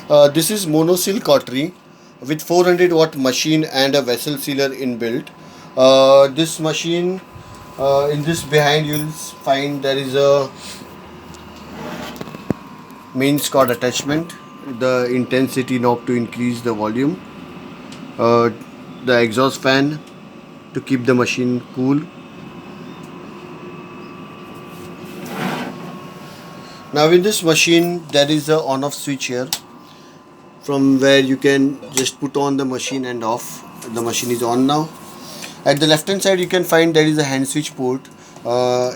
This is monosil cautery with 400-watt machine and a vessel sealer inbuilt. This machine, in this behind you'll find there is a mains cord attachment, the intensity knob to increase the volume, uh, the exhaust fan to keep the machine cool. Now in this machine there is a on off switch here, from where you can just put on the machine and off. The machine is on now. At the left hand side you can find there is a hand switch port.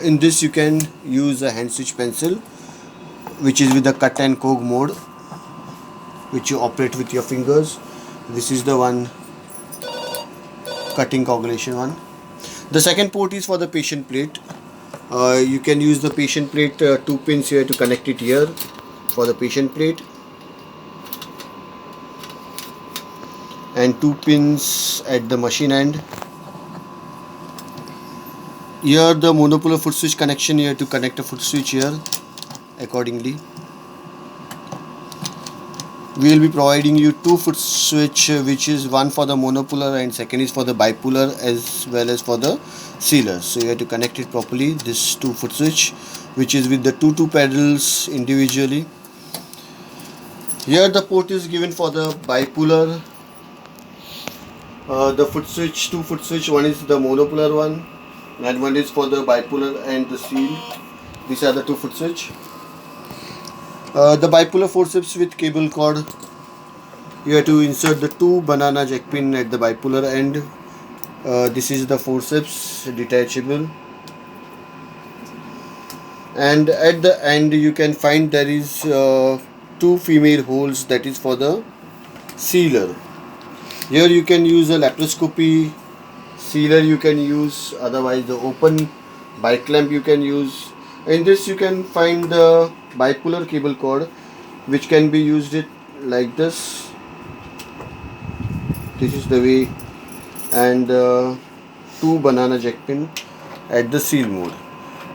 In this you can use a hand switch pencil, which is with the cut and coke mode, which you operate with your fingers. This is the one cutting coagulation one. The second port is for the patient plate. You can use the patient plate, two pins here to connect it here for the patient plate, and two pins at the machine end. Here the monopolar foot switch connection here to connect a foot switch here accordingly. We will be providing you two foot switch, which is one for the monopolar and second is for the bipolar as well as for the sealer. So you have to connect it properly, this two foot switch, which is with the two pedals individually. Here the port is given for the bipolar. The foot switch, two foot switch, one is the monopolar one and one is for the bipolar and the seal. These are the two foot switch. The bipolar forceps with cable cord, you have to insert the two banana jack pin at the bipolar end. This is the forceps detachable, and at the end you can find there is two female holes, that is for the sealer. Here you can use a laparoscopy, sealer you can use, otherwise the open bike clamp you can use. In this you can find the bipolar cable cord, which can be used it like this. This is the way, and two banana jack pin at the seal mode.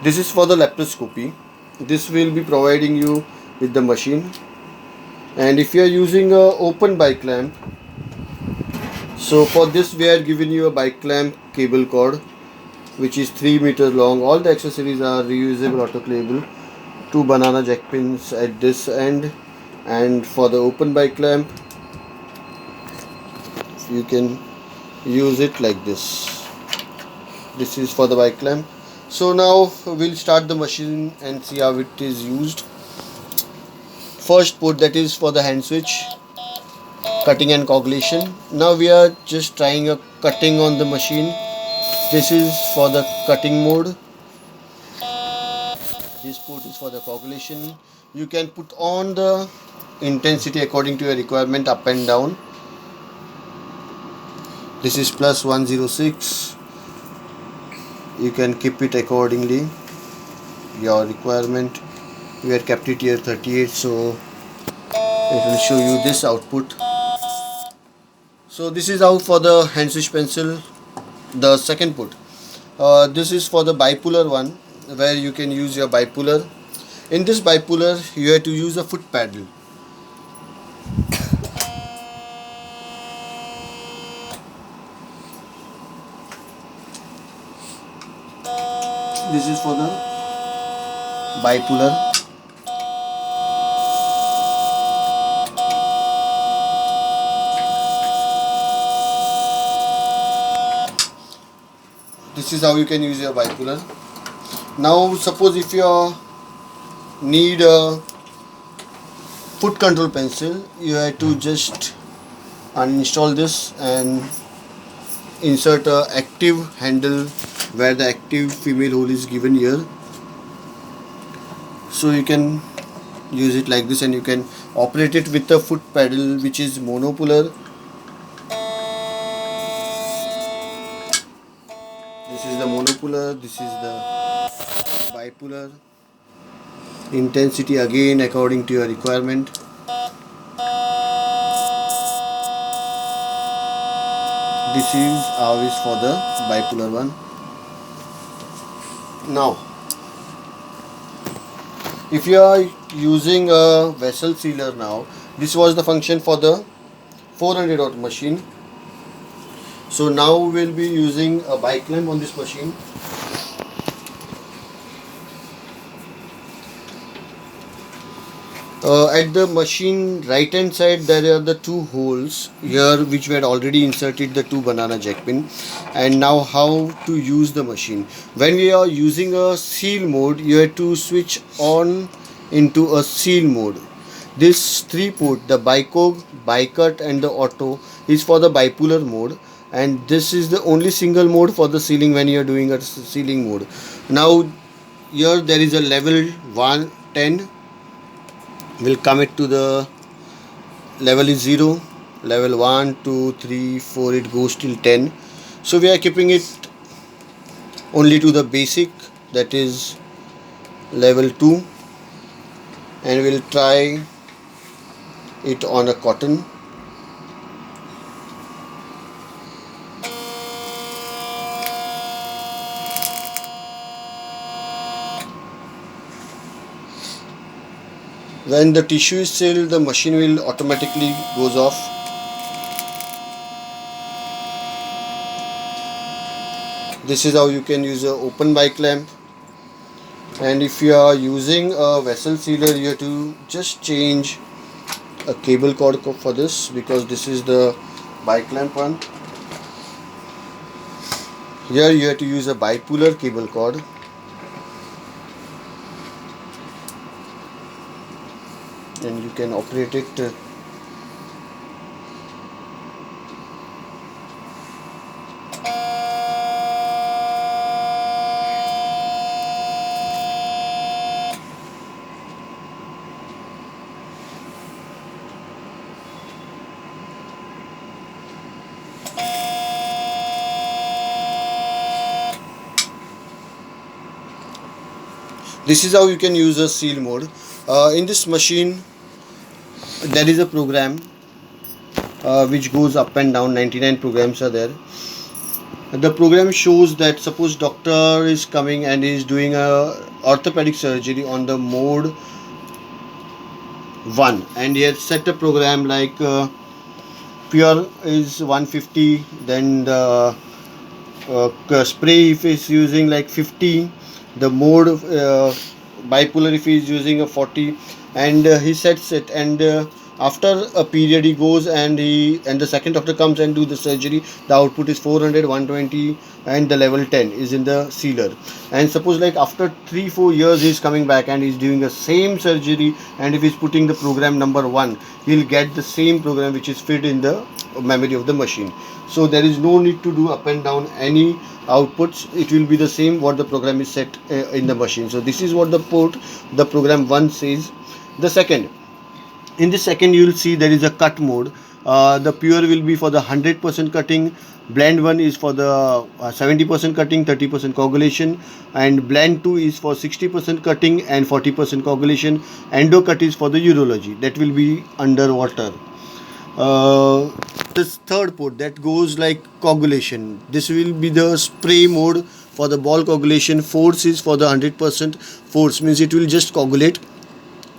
This is for the laparoscopy. This will be providing you with the machine. And if you are using a open bike clamp, so for this we are giving you a bike clamp cable cord, which is 3 meters long. All the accessories are reusable, autoclavable. Two banana jack pins at this end, and for the open bike clamp you can use it like this. This is for the bike clamp. So now we'll start the machine and see how it is used. First port, that is for the hand switch, cutting and coagulation. Now we are just trying a cutting on the machine. This is for the cutting mode. This port is for the coagulation. You can put on the intensity according to your requirement, up and down. This is plus 106. You can keep it accordingly, your requirement. We had kept it here 38, so it will show you this output. So this is how for the hand switch pencil. The second put, this is for the bipolar one, where you can use your bipolar. In this bipolar you have to use a foot paddle. This is for the bipolar. This is how you can use your bipolar. Now suppose if you need a foot control pencil, you have to just uninstall this and insert a active handle where the active female hole is given here. So you can use it like this, and you can operate it with the foot pedal, which is monopolar. This is the monopolar, this is the bipolar. Intensity again according to your requirement. This is how is for the bipolar one. Now if you are using a vessel sealer, now This was the function for the 400 watt machine. So now we'll be using a bike lamp on this machine. At the machine right hand side there are the two holes here which we had already inserted the two banana jack pin. And now how to use the machine. When we are using a seal mode, you have to switch on into a seal mode. This 3-port, the bicog, bicut and the auto, is for the bipolar mode, and this is the only single mode for the sealing when you are doing a sealing mode. Now here there is a level 110. We'll come it to the level is 0, level 1, 2, 3, 4, it goes till 10. So we are keeping it only to the basic, that is level 2, and we'll try it on a cotton. When the tissue is sealed, the machine will automatically goes off. This is how you can use an open bike lamp. And if you are using a vessel sealer, you have to just change a cable cord for this, because this is the bike lamp one. Here you have to use a bipolar cable cord. And you can operate it this is how you can use a seal mode. In this machine there is a program which goes up and down. 99 programs are there. The program shows that suppose doctor is coming and is doing a orthopedic surgery on the mode 1, and he has set a program like pure is 150, then the spray if is using like 50, the mode bipolar if he is using a 40, and he sets it, and after a period he goes and the second doctor comes and do the surgery. The output is 400, 120, and the level 10 is in the sealer. And suppose like after 3-4 years he is coming back and he is doing the same surgery, and if he is putting the program number 1, he will get the same program which is fit in the memory of the machine. So there is no need to do up and down any outputs. It will be the same what the program is set in the machine. So this is what the program 1 says. The second, in the second you will see there is a cut mode. The pure will be for the 100% cutting, blend 1 is for the 70% cutting, 30% coagulation, and blend 2 is for 60% cutting and 40% coagulation. Endo cut is for the urology, that will be underwater. This third port that goes like coagulation, this will be the spray mode for the ball coagulation. Force is for the 100%. Force means it will just coagulate.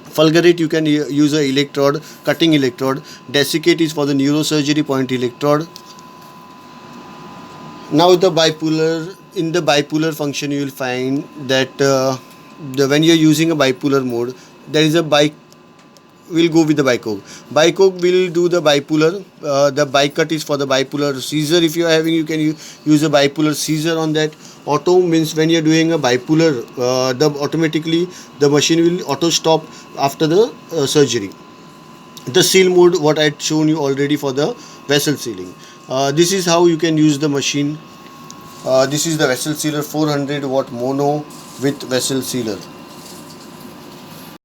Fulgurate you can use a electrode, cutting electrode. Desiccate is for the neurosurgery, point electrode. Now the bipolar, in the bipolar function you will find that when you are using a bipolar mode, there is a we'll go with the bicog. Bicog will do the bipolar. The bicut is for the bipolar seizure. If you are having, you can use a bipolar seizure on that. Auto means when you are doing a bipolar, automatically the machine will auto stop after the surgery. The seal mode, what I had shown you already for the vessel sealing. This is how you can use the machine. This is the vessel sealer, 400 watt mono with vessel sealer.